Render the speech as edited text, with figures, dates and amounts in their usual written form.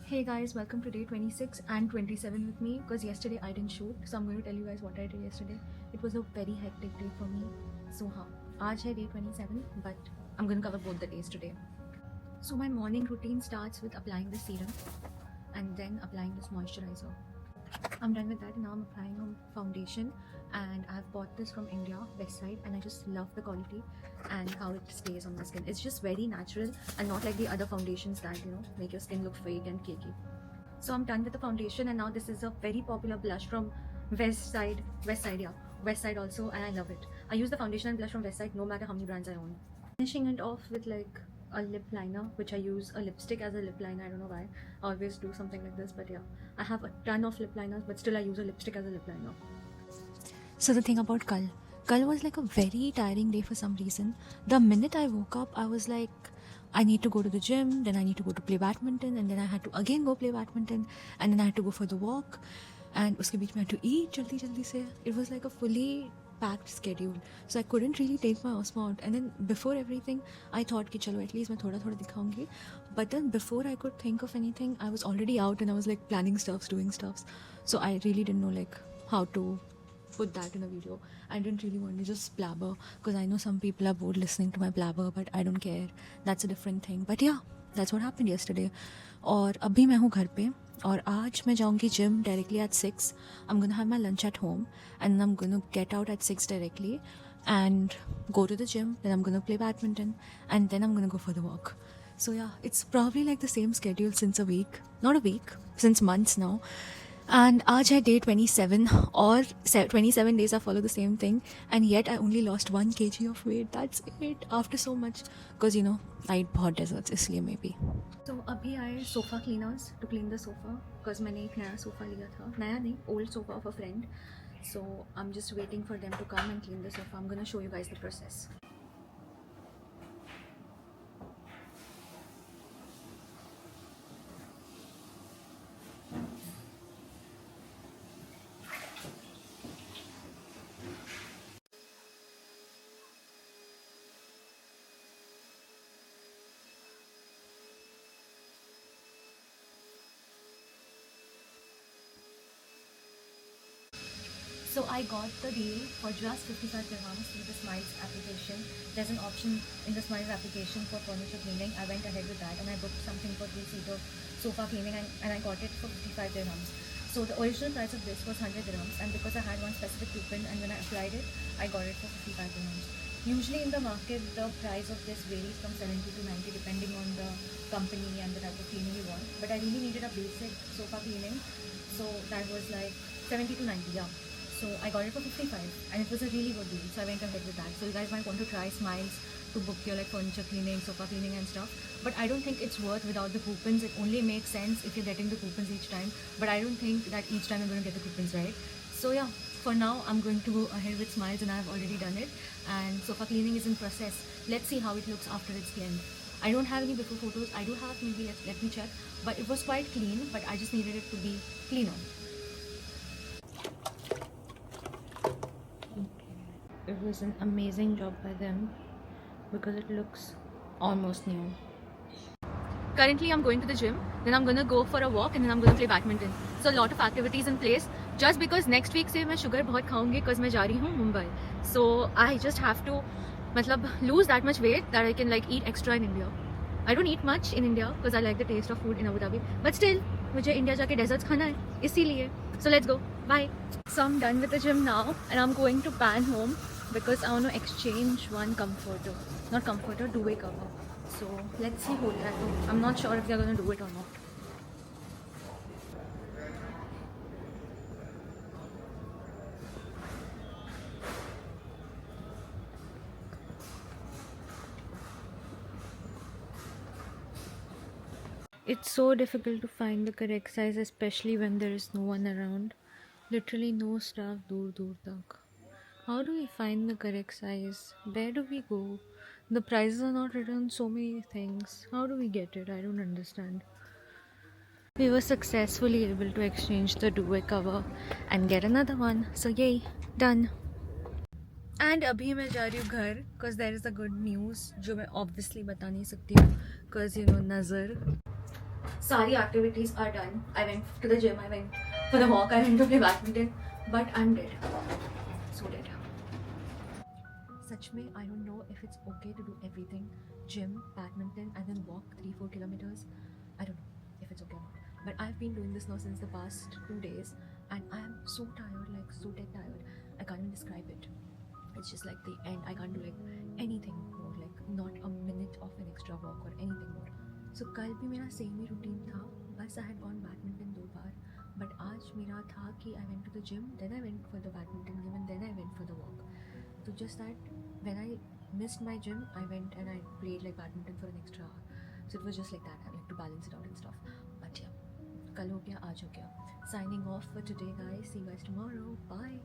Hey guys, welcome to day 26 and 27 with me because yesterday I didn't shoot. So I'm going to tell you guys what I did yesterday. It was a very hectic day for me. So आज है day 27 but I'm going to cover both the days today. So my morning routine starts with applying the serum and then applying this moisturizer. I'm done with that and now I'm applying a foundation and I've bought this from India, Westside, and I just love the quality and how it stays on my skin. It's just very natural and not like the other foundations that, make your skin look fake and cakey. So I'm done with the foundation and now this is a very popular blush from Westside also, and I love it. I use the foundation and blush from Westside no matter how many brands I own. Finishing it off with like a lip liner, which I use a lipstick as a lip liner. I don't know why. I always do something like this, but yeah. I have a ton of lip liners, but still I use a lipstick as a lip liner. So the thing about Kal was like a very tiring day for some reason. The minute I woke up, I was like, I need to go to the gym, then I need to go to play badminton, and then I had to again go play badminton, and then I had to go for the walk, and uske beech mein I had to eat jaldi se. It was like a fully packed schedule, so I couldn't really take my asthma out. And then before everything, I thought कि चलो at least मैं थोड़ा दिखाऊंगी. But then before I could think of anything, I was already out and I was like planning stuffs, doing stuffs. So I really didn't know like how to put that in a video. I didn't really want to just blabber because I know some people are bored listening to my blabber, but I don't care. That's a different thing. But yeah, that's what happened yesterday. और अभी मैं हूँ घर पे और आज मैं जाऊँगी gym directly at 6. I'm gonna have my lunch at home and I'm gonna get out at 6 directly and go to the gym. Then I'm gonna play badminton and then I'm gonna go for the walk. So yeah, it's probably like the same schedule since a week. Not a week, since months now. And आज है day 27 और 27 days I follow the same thing and yet I only lost 1 kg of weight. That's it after so much because I eat बहुत desserts इसलिए maybe. So अभी आए sofa cleaners to clean the sofa because मैंने एक नया sofa लिया था. नया नहीं, old sofa of a friend. So I'm just waiting for them to come and clean the sofa. I'm gonna show you guys the process. So I got the deal for just 55 dirhams with the Smiles application. There's an option in the Smiles application for furniture cleaning. I went ahead with that and I booked something for 3-seater sofa cleaning and I got it for 55 dirhams. So the original price of this was 100 dirhams and because I had one specific coupon and when I applied it, I got it for 55 dirhams. Usually in the market, the price of this varies from 70 to 90 depending on the company and the type of cleaning you want. But I really needed a basic sofa cleaning, so that was like 70 to 90, yeah. So I got it for 55 and it was a really good deal, so I went ahead with that. So you guys might want to try Smiles to book your like furniture cleaning, sofa cleaning and stuff, but I don't think it's worth without the coupons. It only makes sense if you're getting the coupons each time, but I don't think that each time you're going to get the coupons, right? So yeah, for now I'm going to go ahead with Smiles and I've already done it, and sofa cleaning is in process. Let's see how it looks after it's cleaned. I don't have any before photos. I do have, maybe let me check, but it was quite clean, but I just needed it to be cleaner. It was an amazing job by them because it looks almost new. Currently I'm going to the gym, then I'm gonna go for a walk and then I'm gonna play badminton. So a lot of activities in place just because next week से मैं sugar बहुत खाऊंगी because मैं जा रही हूँ Mumbai. So I just have to lose that much weight that I can like eat extra in India. I don't eat much in India because I like the taste of food in Abu Dhabi, but still मुझे India जाके desserts खाना है इसीलिए. So let's go. Bye. So I'm done with the gym now and I'm going to pan home because I want to exchange one duvet cover. So let's see who that do. I'm not sure if they're going to do it or not. It's so difficult to find the correct size, especially when there is no one around. Literally no staff dur tak. How do we find the correct size? Where do we go? The prices are not written on so many things. How do we get it? I don't understand. We were successfully able to exchange the duvet cover and get another one. So yay, done. And अभी मैं जा रही हूँ घर because there is a good news जो मैं obviously बता नहीं सकती हूँ because नज़र सारी activities are done. I went to the gym, I went for the walk, I went to play badminton, but I'm dead. So dead. सच में I don't know if it's okay to do everything, gym, badminton, and then walk 3-4 kilometers. I don't know if it's okay or not. But I've been doing this now since the past 2 days, and I am so tired, like so dead tired. I can't even describe it. It's just like the end. I can't do like anything more, like not a minute of an extra walk or anything more. So कल भी मेरा same ही routine था, बस I had gone badminton 2 bar, but आज मेरा था कि I went to the gym, then I went for the badminton game, and then I went for the walk. So just that when I missed my gym, I went and I played like badminton for an extra hour. So it was just like that. I like to balance it out and stuff. But yeah, kal ho gaya, aaj ho gaya. Signing off for today, guys. See you guys tomorrow. Bye.